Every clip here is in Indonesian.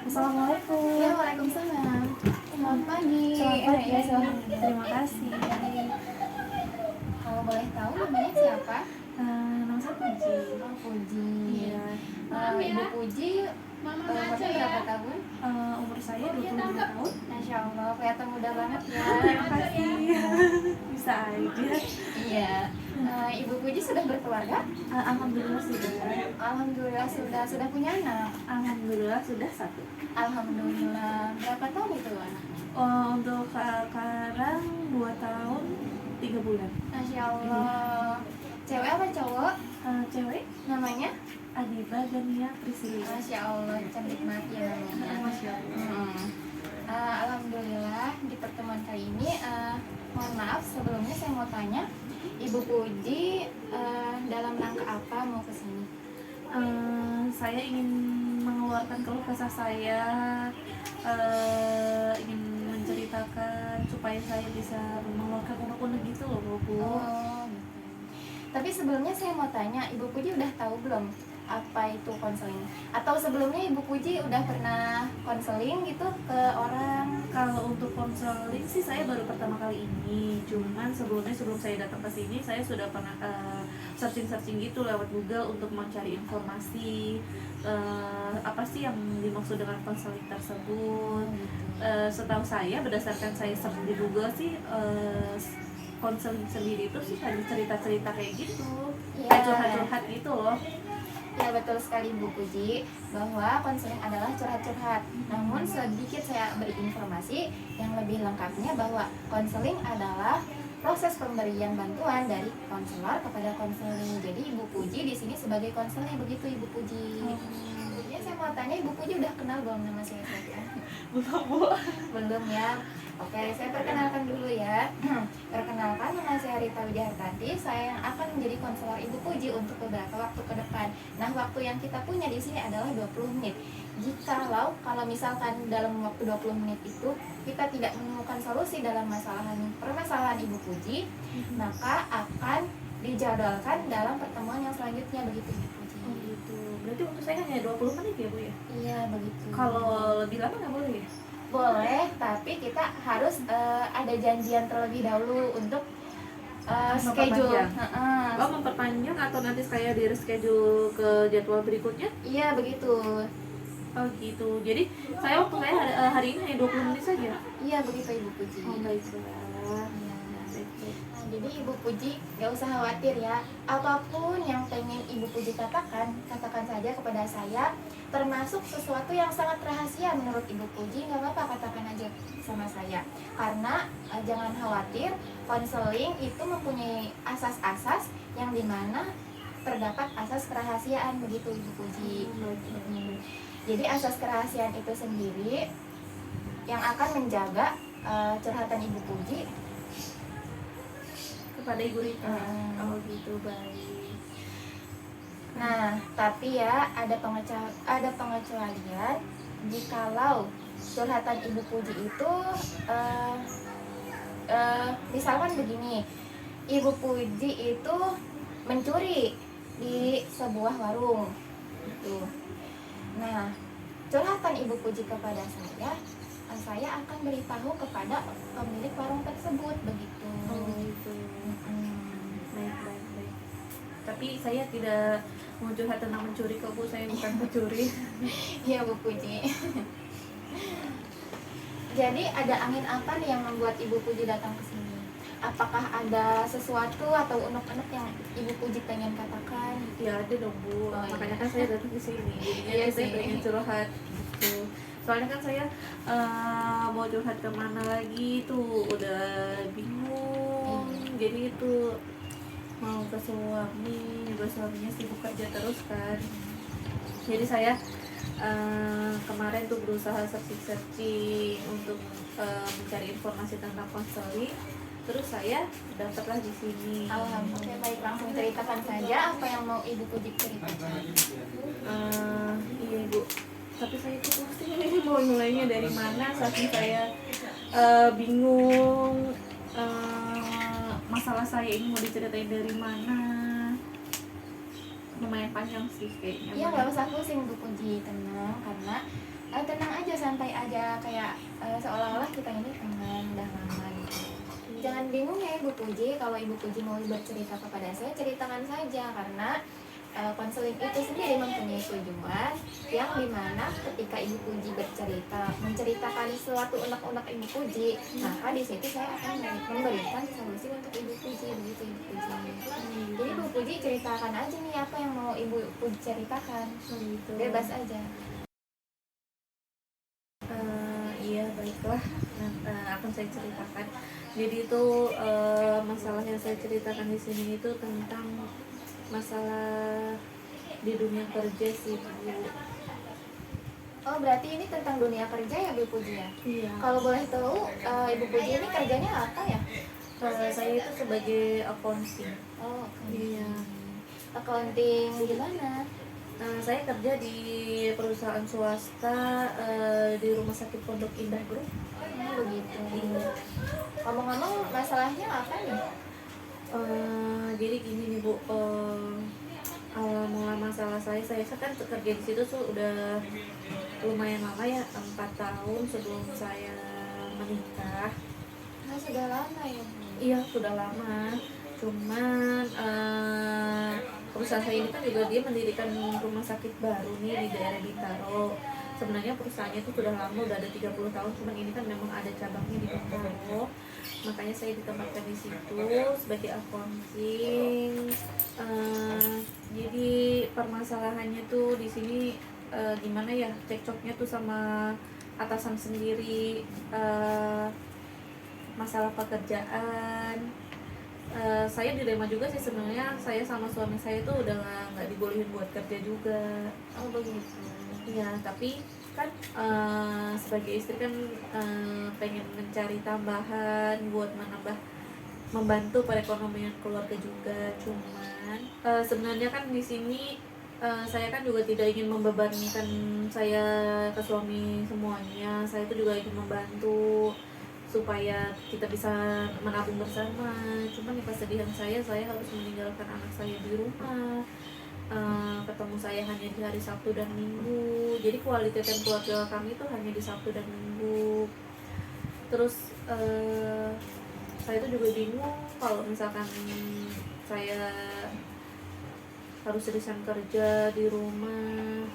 Assalamualaikum. Ya, waalaikumsalam. Selamat pagi. Selamat pagi. Terima kasih. Kalau boleh tahu namanya siapa? Nama saya Puji. Oh, Puji. Iya. Ibu Puji, umurnya berapa tahun? Umur saya 22 tahun. Masya Allah, kelihatan muda banget ya. Terima kasih. Bisa aja. Iya. Ibu Puji sudah berkeluarga? Alhamdulillah sudah. Alhamdulillah sudah punya anak. Alhamdulillah sudah satu. Alhamdulillah. Berapa tahun itu anak? Untuk sekarang 2 tahun 3 bulan. Masya Allah. Cewek apa cowok? Cewek Namanya? Adiba Gania Priscilla. Masya Allah, cantik banget ya namanya. Masya Allah. Alhamdulillah di pertemuan kali ini, mohon maaf sebelumnya saya mau tanya, Ibu Puji dalam rangka apa mau kesini? Saya ingin mengeluarkan keluh kesah saya, ingin menceritakan supaya saya bisa mengeluarkan unek-unek gitu loh Bu. Oh, gitu. Tapi sebelumnya saya mau tanya, Ibu Puji udah tahu belum apa itu konseling? Atau sebelumnya Ibu Puji udah pernah konseling gitu ke orang? Kalau untuk konseling sih saya baru pertama kali ini. Cuman sebelum saya datang ke sini saya sudah pernah searching gitu lewat Google untuk mencari informasi apa sih yang dimaksud dengan konseling tersebut. Setahu saya berdasarkan saya search di Google sih konseling sendiri itu sih hanya cerita-cerita kayak gitu, Ya. curhat-curhat gitu loh. Ya, betul sekali Bu Puji, bahwa konseling adalah curhat-curhat. Namun sedikit saya beri informasi yang lebih lengkapnya bahwa konseling adalah proses pemberian bantuan dari konselor kepada konseling. Jadi Ibu Puji di sini sebagai konselor, begitu Ibu Puji. Kemudian saya mau tanya, Ibu Puji udah kenal belum nama saya? Belum Bu. Belum ya. Oke, saya perkenalkan dulu ya. Perkenalkan, nama saya Rita Widihartanti. Saya yang akan menjadi konselor Ibu Puji untuk beberapa waktu ke depan. Nah, waktu yang kita punya di sini adalah 20 menit. Kalau misalkan dalam waktu 20 menit itu kita tidak menemukan solusi dalam permasalahan Ibu Puji, maka akan dijadwalkan dalam pertemuan yang selanjutnya, begitu Ibu Puji. Oh gitu. Berarti untuk saya hanya 20 menit ya Bu ya? Iya, begitu. Kalau lebih lama nggak boleh ya? Boleh, tapi kita harus ada janjian terlebih dahulu untuk schedule. Memperpanjang atau nanti saya di reschedule ke jadwal berikutnya? Iya, begitu. Oh gitu. Jadi waktu saya hari ini hanya 20 menit saja. Iya, begitu Ibu Puji. Oh baiklah. Iya. Nah, jadi Ibu Puji gak usah khawatir ya. Apapun yang pengen Ibu Puji katakan saja kepada saya. Termasuk sesuatu yang sangat rahasia menurut Ibu Puji, gak apa-apa, katakan aja sama saya. Karena jangan khawatir, konseling itu mempunyai asas-asas yang dimana terdapat asas kerahasiaan, begitu Ibu Puji. Jadi asas kerahasiaan itu sendiri yang akan menjaga curhatan Ibu Puji Kepada Ibu Rita. Oh gitu, baik. Nah, tapi ya ada pengecualian jikalau curhatan Ibu Puji itu misalkan begini, Ibu Puji itu mencuri di sebuah warung gitu. Nah, curhatan Ibu Puji kepada saya akan beritahu kepada pemilik warung tersebut, begitu. Oh gitu. Baik. Tapi saya tidak mau curhat tentang mencuri kok Bu, saya bukan pencuri. Iya Bu Puji. Jadi ada angin apa nih yang membuat Ibu Puji datang ke sini? Apakah ada sesuatu atau unek-unek yang Ibu Puji pengen katakan? Ya ada dong Bu. Makanya kan saya datang ke sini. Jadinya Iya saya sih. pengen curhat gitu. Soalnya kan saya mau curhat kemana lagi tuh udah bingung. Jadi itu mau ke suami, juga suaminya sibuk kerja terus kan. Jadi saya kemarin tuh berusaha searching untuk mencari informasi tentang konseling. Terus saya dapatlah di sini. Alhamdulillah, baik, langsung ceritakan saja apa yang mau Ibu Puji ceritakan. Iya Bu, tapi saya tuh pusing mau mulainya dari mana, saking saya bingung masalah saya ini mau diceritain dari mana. Lumayan panjang sih kayaknya. Iya, nggak usah pusing Bu Puji, tenang, karena tenang aja, santai aja, kayak seolah-olah kita ini teman udah lama gitu. Jangan bingung ya Ibu Puji, kalau Ibu Puji mau bercerita kepada saya, ceritakan saja, karena konseling itu sendiri mempunyai tujuan yang dimana ketika Ibu Puji bercerita, menceritakan suatu unek-unek Ibu Puji, maka di situ saya akan memberikan solusi untuk Ibu Puji, begitu Ibu Puji. Jadi Ibu Puji ceritakan aja nih apa yang mau Ibu Puji ceritakan, Gitu. bebas aja. Iya, baiklah. Akan saya ceritakan. Jadi itu masalah yang saya ceritakan di sini itu tentang masalah di dunia kerja sih, Bu. Oh, berarti ini tentang dunia kerja ya Ibu Puji ya? Iya. Kalau boleh tahu, Ibu Puji ini kerjanya apa ya? Saya itu sebagai accounting. Oh, Iya. accounting gimana? Saya kerja di perusahaan swasta di Rumah Sakit Pondok Indah Group. Begitu. Ngomong-ngomong, masalahnya apa nih? Jadi gini nih Bu, awal mula masalah saya kan kerja di situ tuh udah lumayan lama ya, 4 tahun sebelum saya menikah. Nah, sudah lama ya Bu? Iya, sudah lama. Cuman perusahaan saya ini kan juga dia mendirikan rumah sakit baru nih di daerah Bintaro. Sebenarnya perusahaannya itu sudah lama, udah ada 30 tahun, cuman ini kan memang ada cabangnya di Bintaro. Makanya saya ditempatkan di situ sebagai accounting. Jadi permasalahannya tuh di sini gimana ya, cekcoknya tuh sama atasan sendiri, masalah pekerjaan. Saya dilema juga sih sebenarnya. Saya sama suami saya tuh udah nggak dibolehin buat kerja juga. Oh, begitu. Iya, tapi kan sebagai istri kan pengen mencari tambahan buat membantu perekonomian keluarga juga. Cuman sebenarnya kan di sini saya kan juga tidak ingin membebankan saya ke suami semuanya. Saya itu juga ingin membantu supaya kita bisa menabung bersama. Cuman yang kesedihan saya harus meninggalkan anak saya di rumah. Ketemu saya hanya di hari Sabtu dan Minggu. Jadi quality time keluarga kami itu hanya di Sabtu dan Minggu. Terus saya itu juga bingung kalau misalkan saya harus resign kerja di rumah,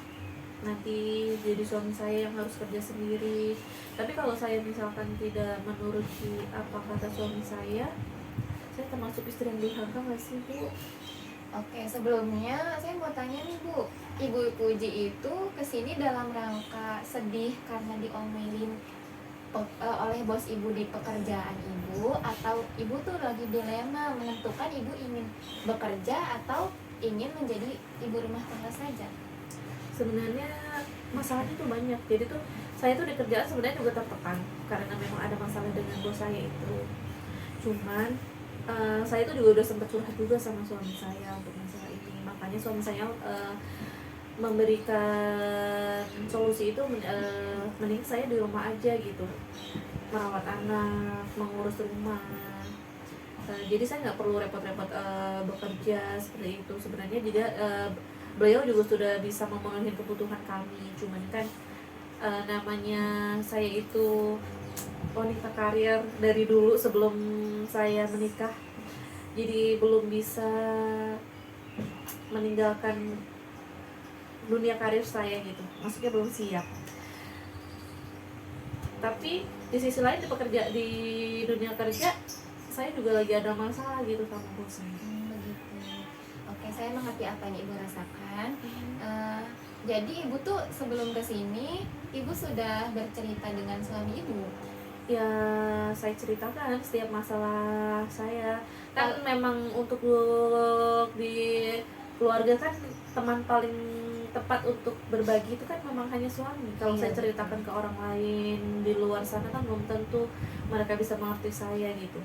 nanti jadi suami saya yang harus kerja sendiri. Tapi kalau saya misalkan tidak menuruti apa kata suami saya termasuk istri yang durhaka nggak sih, Bu? Oke, sebelumnya saya mau tanya nih Bu, Ibu Puji itu kesini dalam rangka sedih karena diomelin oleh bos Ibu di pekerjaan Ibu, atau Ibu tuh lagi dilema menentukan Ibu ingin bekerja atau ingin menjadi ibu rumah tangga saja? Sebenarnya masalahnya tuh banyak. Jadi tuh saya tuh di kerjaan sebenarnya juga tertekan karena memang ada masalah dengan bos saya itu. Cuman saya tuh juga udah sempat curhat juga sama suami saya untuk masalah ini. Makanya suami saya memberikan solusi itu mending saya di rumah aja gitu, merawat anak, mengurus rumah. Jadi saya nggak perlu repot-repot bekerja seperti itu. Sebenarnya juga beliau juga sudah bisa memenuhi kebutuhan kami. Cuman kan namanya saya itu wanita karir dari dulu sebelum saya menikah, jadi belum bisa meninggalkan dunia karir saya gitu, maksudnya belum siap. Tapi di sisi lain di dunia kerja saya juga lagi ada masalah gitu sama bos saya. Begitu. Oke, saya mengerti apa yang Ibu rasakan. Jadi Ibu tuh sebelum kesini Ibu sudah bercerita dengan suami Ibu? Ya, saya ceritakan setiap masalah saya. Kan memang untuk di keluarga kan teman paling tepat untuk berbagi itu kan memang hanya suami. Kalau saya ceritakan ke orang lain di luar sana kan belum tentu mereka bisa mengerti saya gitu.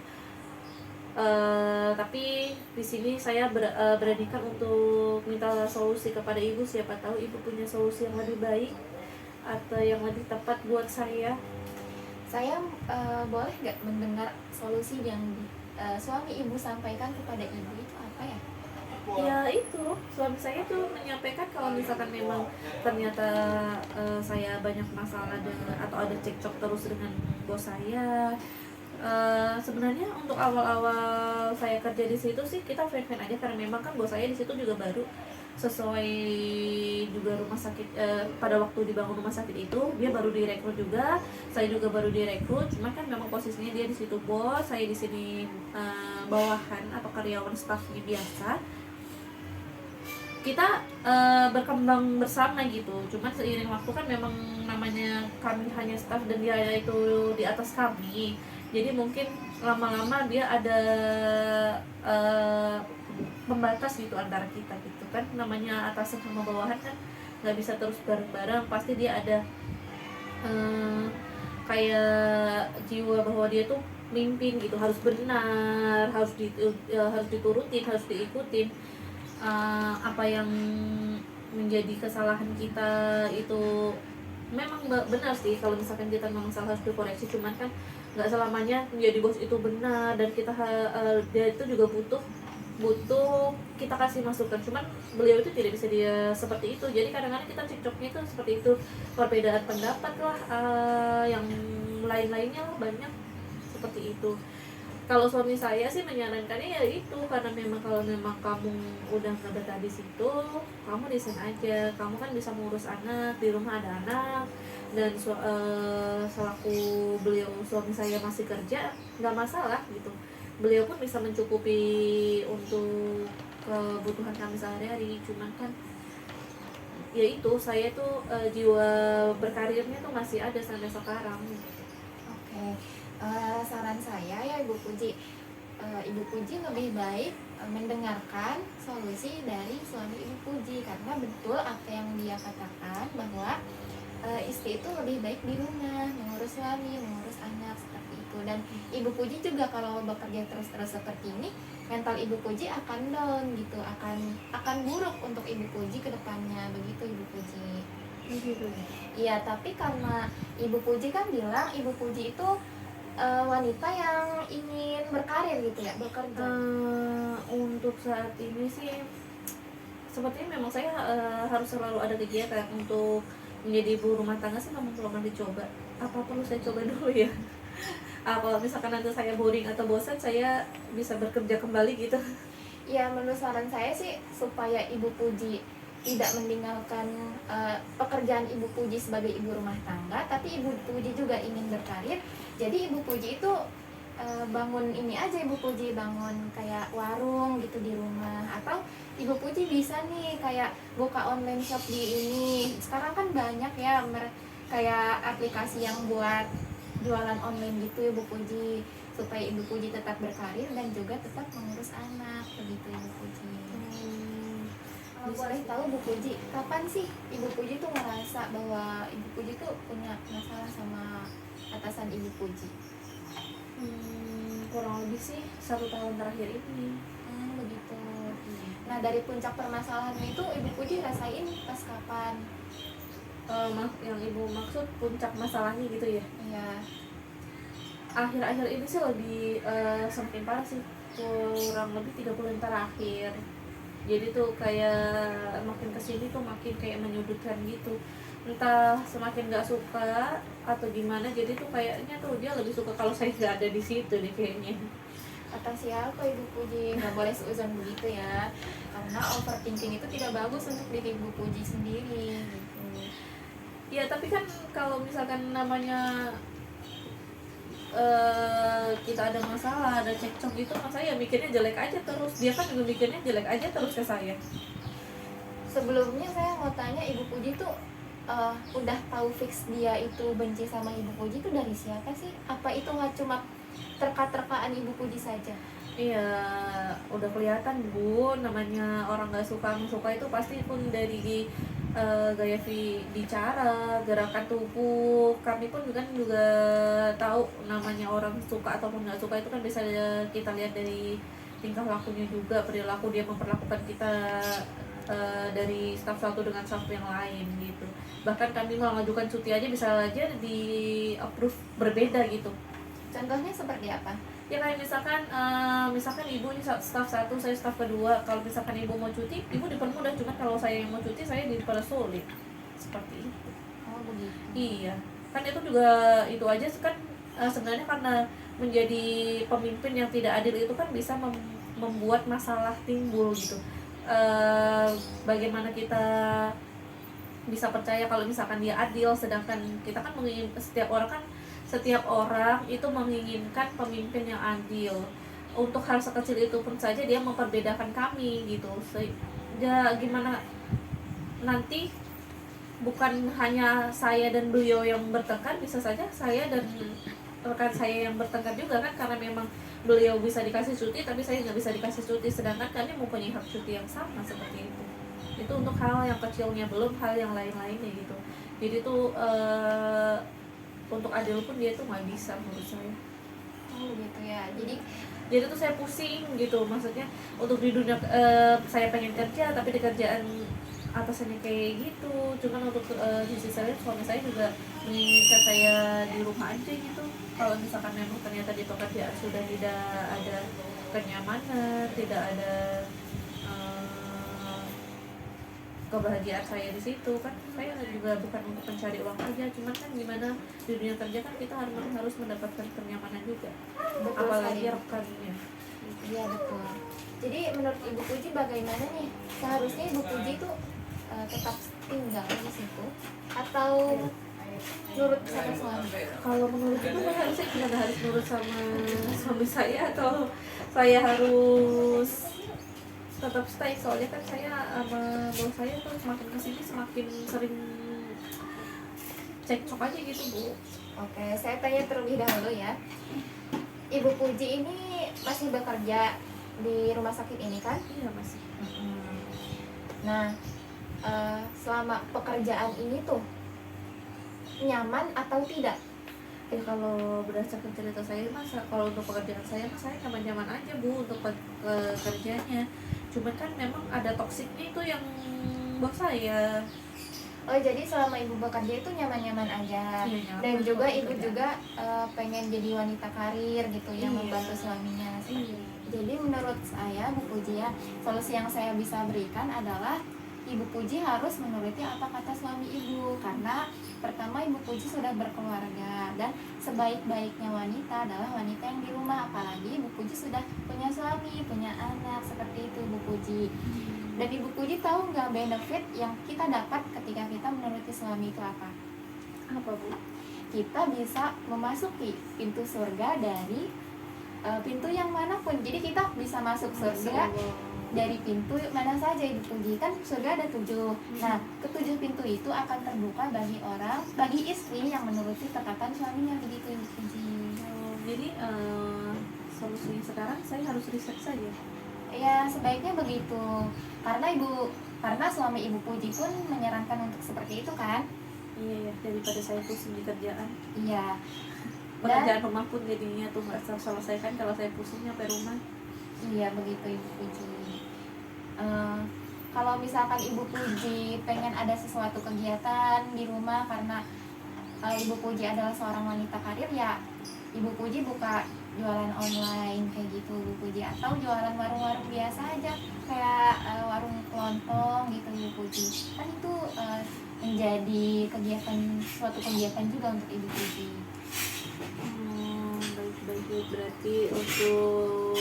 Tapi di sini saya beranikan untuk minta solusi kepada Ibu. Siapa tahu Ibu punya solusi yang lebih baik atau yang lebih tepat buat saya. Saya boleh nggak mendengar solusi yang suami Ibu sampaikan kepada Ibu itu apa ya? ya itu suami saya tuh menyampaikan kalau misalkan memang ternyata saya banyak masalah atau ada cekcok terus dengan bos saya. Sebenarnya untuk awal-awal saya kerja di situ sih kita fan-fan aja karena memang kan bos saya di situ juga baru, sesuai juga rumah sakit, pada waktu dibangun rumah sakit itu dia baru direkrut juga, saya juga baru direkrut, cuma kan memang posisinya dia di situ bos, saya di sini bawahan atau karyawan stafnya biasa. Kita berkembang bersama gitu, cuman seiring waktu kan memang namanya kami hanya staff dan dia itu di atas kami, jadi mungkin lama-lama dia ada pembatas gitu antara kita gitu kan, namanya atasan sama bawahan kan nggak bisa terus bareng-bareng, pasti dia ada kayak jiwa bahwa dia tuh mimpin gitu, harus benar, harus diturutin, harus diikutin. Apa yang menjadi kesalahan kita itu memang benar sih, kalau misalkan kita memang salah harus dikoreksi, cuman kan nggak selamanya menjadi bos itu benar, dan kita dia itu juga butuh kita kasih masukan, cuman beliau itu tidak bisa dia seperti itu, jadi kadang-kadang kita cekcoknya itu seperti itu, perbedaan pendapat lah, yang lain-lainnya lah, banyak seperti itu. Kalau suami saya sih menyarankannya ya itu, karena memang kalau memang kamu udah nggak betah di situ, kamu resign aja, kamu kan bisa mengurus anak, di rumah ada anak, dan selaku beliau suami saya masih kerja nggak masalah gitu, beliau pun bisa mencukupi untuk kebutuhan kami sehari-hari, cuman kan ya itu saya tuh jiwa berkarirnya tuh masih ada sampai sekarang. Oke, saran saya ya Ibu Puji, Ibu Puji lebih baik mendengarkan solusi dari suami Ibu Puji, karena betul apa yang dia katakan bahwa istri itu lebih baik di rumah, mengurus suami, mengurus anak, seperti itu. Dan Ibu Puji juga kalau bekerja terus-terus seperti ini, mental Ibu Puji akan down gitu, akan buruk untuk Ibu Puji ke depannya, begitu Ibu Puji. Gitu. Iya, tapi karena Ibu Puji kan bilang Ibu Puji itu wanita yang ingin berkarir gitu ya, bekerja. Untuk saat ini sih sepertinya memang saya harus selalu ada kegiatan. Untuk menjadi ibu rumah tangga sih memang belum pernah dicoba. Apa perlu saya coba dulu ya? Kalau misalkan nanti saya boring atau bosan, saya bisa bekerja kembali gitu. Ya, menurut saran saya sih supaya Ibu Puji tidak meninggalkan pekerjaan Ibu Puji sebagai ibu rumah tangga, tapi Ibu Puji juga ingin berkarir. Jadi Ibu Puji itu bangun ini aja, Ibu Puji bangun kayak warung gitu di rumah, atau Ibu Puji bisa nih kayak buka online shop di ini. Sekarang kan banyak ya kayak aplikasi yang buat jualan online gitu Ibu Puji, supaya Ibu Puji tetap berkarir dan juga tetap mengurus anak, begitu Ibu Puji. Boleh tahu Bu Puji, kapan sih Ibu Puji tuh ngerasa bahwa Ibu Puji tuh punya masalah sama atasan Ibu Puji? Kurang lebih sih 1 tahun terakhir ini. Begitu. Nah, dari puncak permasalahannya itu Ibu Puji rasain pas kapan? Yang ibu maksud puncak masalahnya gitu ya? Iya. Akhir-akhir ini sih lebih semakin parah sih, kurang lebih 3 bulan terakhir. Jadi tuh kayak makin kesini tuh makin kayak menyudutkan gitu, entah semakin gak suka atau gimana. Jadi tuh kayaknya tuh dia lebih suka kalau saya gak ada di situ deh kayaknya. Kata siapa Ibu Puji? Nggak boleh seuzon begitu ya, karena overthinking itu tidak bagus untuk diri Ibu Puji sendiri gitu. Ya tapi kan kalau misalkan namanya kita ada masalah, ada cekcok gitu, mas saya mikirnya jelek aja terus, dia kan juga mikirnya jelek aja terus ke saya. Sebelumnya saya mau tanya, Ibu Puji tuh udah tahu fix dia itu benci sama Ibu Puji itu dari siapa sih? Apa itu nggak cuma terka-terkaan Ibu Puji saja? Iya, udah kelihatan Bu, namanya orang nggak suka itu pasti pun dari gaya bicara, gerakan tubuh. Kami pun kan juga tahu namanya orang suka ataupun nggak suka itu kan bisa kita lihat dari tingkah lakunya juga, perilaku dia memperlakukan kita dari staff satu dengan staff yang lain gitu. Bahkan kami mengajukan cuti aja bisa aja di approve berbeda gitu. Contohnya seperti apa? Ya kayak misalkan ibu ini staff satu, saya staff kedua. Kalau misalkan ibu mau cuti, ibu dipermudah. Cuma kalau saya yang mau cuti, saya dipersulit. Seperti itu. Oh begitu. Iya, kan itu juga itu aja kan, sebenarnya karena menjadi pemimpin yang tidak adil itu kan bisa membuat masalah timbul gitu. Bagaimana kita bisa percaya kalau misalkan dia adil, sedangkan kita kan setiap orang itu menginginkan pemimpin yang adil. Untuk hal sekecil itu pun saja dia memperbedakan kami gitu. Ya gimana nanti bukan hanya saya dan beliau yang bertengkar, bisa saja saya dan rekan saya yang bertengkar juga kan, karena memang beliau bisa dikasih cuti tapi saya nggak bisa dikasih cuti, sedangkan kami mempunyai hak cuti yang sama. Seperti itu untuk hal yang kecilnya, belum hal yang lain-lainnya gitu. Jadi tuh untuk adil pun dia tuh nggak bisa menurut saya. Oh gitu ya. Jadi tuh saya pusing gitu, maksudnya untuk di dunia saya pengen kerja tapi di kerjaan atasannya kayak gitu. Cuman untuk di sisi lain suami saya juga menginginkan saya di rumah aja gitu. Kalau misalkan memang ternyata di pekerjaan sudah tidak ada kenyamanan, tidak ada kebahagiaan saya di situ, kan saya juga bukan untuk mencari uang aja, cuman kan gimana di dunia kerja kan kita harus mendapatkan kenyamanan juga. Betul Apalagi sekali. rekannya. Iya betul. Jadi menurut Ibu Puji bagaimana nih? Seharusnya Ibu Puji itu tetap tinggal di situ atau nurut sama suami? Kalau menurut itu saya harusnya juga harus nurut sama suami saya, atau saya harus tetap stay, soalnya kan saya sama bos saya tuh semakin kesini semakin sering cekcok aja gitu Bu. Oke, saya tanya terlebih dahulu ya. Ibu Puji ini masih bekerja di rumah sakit ini kan? Iya masih. Nah, selama pekerjaan ini tuh nyaman atau tidak? Ya kalau berdasarkan cerita saya kalau untuk pekerjaan saya nyaman-nyaman aja Bu untuk kerjanya. Cuman kan memang ada toksiknya itu yang bos saya. Oh jadi selama ibu bekerja itu nyaman-nyaman aja. Iya, nyaman. Dan juga ibu juga pengen jadi wanita karir gitu yang Iya. membantu suaminya. Iya. Jadi menurut saya Bu Puji ya, solusi yang saya bisa berikan adalah Ibu Puji harus menuruti apa kata suami ibu, karena pertama Ibu Puji sudah berkeluarga dan sebaik-baiknya wanita adalah wanita yang di rumah, apalagi Ibu Puji sudah punya suami, punya anak, seperti itu Ibu Puji. Dan Ibu Puji tahu nggak benefit yang kita dapat ketika kita menuruti suami itu apa? Apa Bu? Kita bisa memasuki pintu surga dari pintu yang manapun. Jadi kita bisa masuk surga dari pintu mana saja Ibu Puji. Kan surga ada 7. Nah, ke-7 pintu itu akan terbuka bagi istri yang menuruti perkataan suaminya, begitu Ibu Puji. Jadi solusinya sekarang saya harus riset saja. Ya, sebaiknya begitu. Karena suami Ibu Puji pun menyarankan untuk seperti itu kan? Iya ya, daripada saya pusing di kerjaan. Iya. Pekerjaan rumah pun jadinya tuh nggak selesaikan kalau saya pusing sampai rumah. Iya begitu Ibu Puji. Kalau misalkan Ibu Puji pengen ada sesuatu kegiatan di rumah karena Ibu Puji adalah seorang wanita karir, ya Ibu Puji buka jualan online kayak gitu Ibu Puji, atau jualan warung-warung biasa aja kayak warung kelontong gitu Ibu Puji. Kan itu menjadi suatu kegiatan juga untuk Ibu Puji. Baik, berarti untuk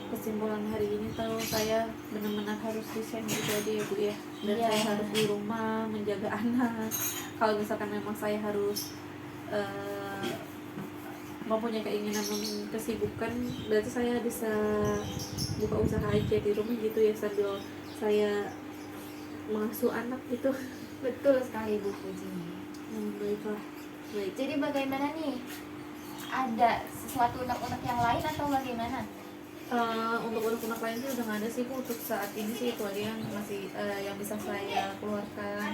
kesimpulan hari ini tahu saya benar-benar harus resign gitu aja ya Bu ya. Dan Iya. saya harus di rumah menjaga anak. Kalau misalkan memang saya harus mempunyai keinginan kesibukan, berarti saya bisa buka usaha aja di rumah gitu ya, sambil saya mengasuh anak gitu. Betul sekali Ibu Puji. Baiklah. Baik. Jadi bagaimana nih? Ada sesuatu unek-unek yang lain atau bagaimana? Untuk unek-unek lain sih udah nggak ada sih Bu. Untuk saat ini sih itu aja yang masih yang bisa saya keluarkan.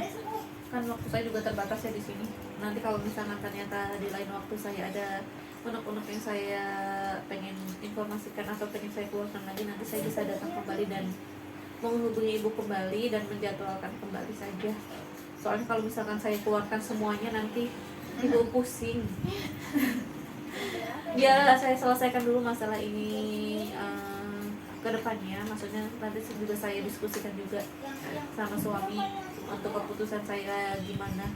Kan waktu saya juga terbatas ya di sini. Nanti kalau misalnya ternyata di lain waktu saya ada unek-unek yang saya pengen informasikan atau pengen saya keluarkan lagi, nanti saya bisa datang kembali dan menghubungi Ibu kembali dan menjadwalkan kembali saja. Soalnya kalau misalkan saya keluarkan semuanya nanti Ibu pusing. biar saya selesaikan dulu masalah ini ke depannya, maksudnya nanti juga saya diskusikan juga sama suami untuk keputusan saya gimana,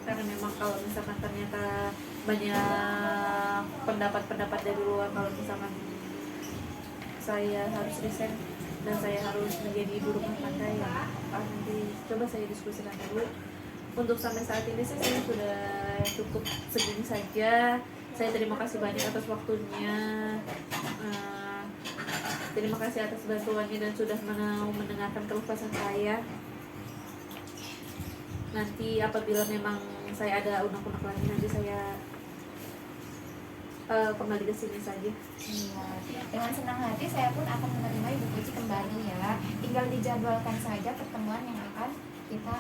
karena memang kalau misalkan ternyata banyak pendapat-pendapat dari luar kalau misalkan saya harus resign dan saya harus menjadi ibu rumah tangga, ya nanti coba saya diskusikan dulu. Untuk sampai saat ini sih saya sudah cukup segini saja. Saya terima kasih banyak atas waktunya, terima kasih atas bantuannya dan sudah mau mendengarkan keluh kesah saya. Nanti apabila memang saya ada unek-unek lagi, nanti saya kembali ke sini saja. Iya, dengan senang hati saya pun akan menerima Ibu Puji kembali ya. Tinggal dijadwalkan saja pertemuan yang akan kita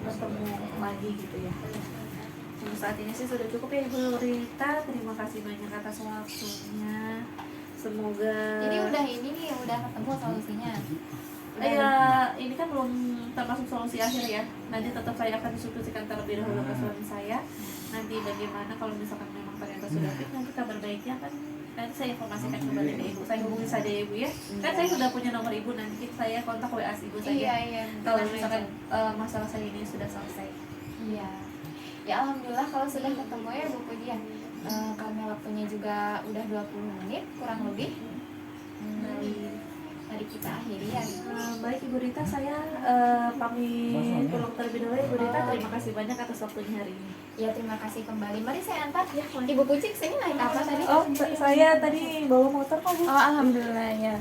bertemu lagi gitu ya. Untuk saat ini sih sudah cukup ya Ibu Rita. Terima kasih banyak atas waktunya. Semoga. Jadi udah ini nih, udah ketemu solusinya. Ya, ini kan belum termasuk solusi akhir ya. Nanti tetap saya akan diskusikan terlebih dahulu ke suami saya. Nanti bagaimana kalau misalkan memang ternyata sudah fit, nanti kabar baiknya kan nanti saya informasikan kembali ke Ibu. Saya hubungi saja ya Ibu ya. Kan saya sudah punya nomor Ibu, nanti saya kontak WA Ibu saja. Iya. Kalau misalkan masalah saya ini sudah selesai. Iya. Ya alhamdulillah kalau sudah ketemu ya Bu Puji ya. Karena waktunya juga udah 20 menit kurang lebih. Mari kita akhiri ya. Baik Ibu Rita, saya pamit pulang terlebih dahulu. Ibu Rita, terima kasih banyak atas waktunya hari ini. Ya terima kasih kembali. Mari saya antar ya. Ibu Puji kesini naik apa tadi? Oh, saya tadi bawa motor kok Bu. Oh alhamdulillah ya.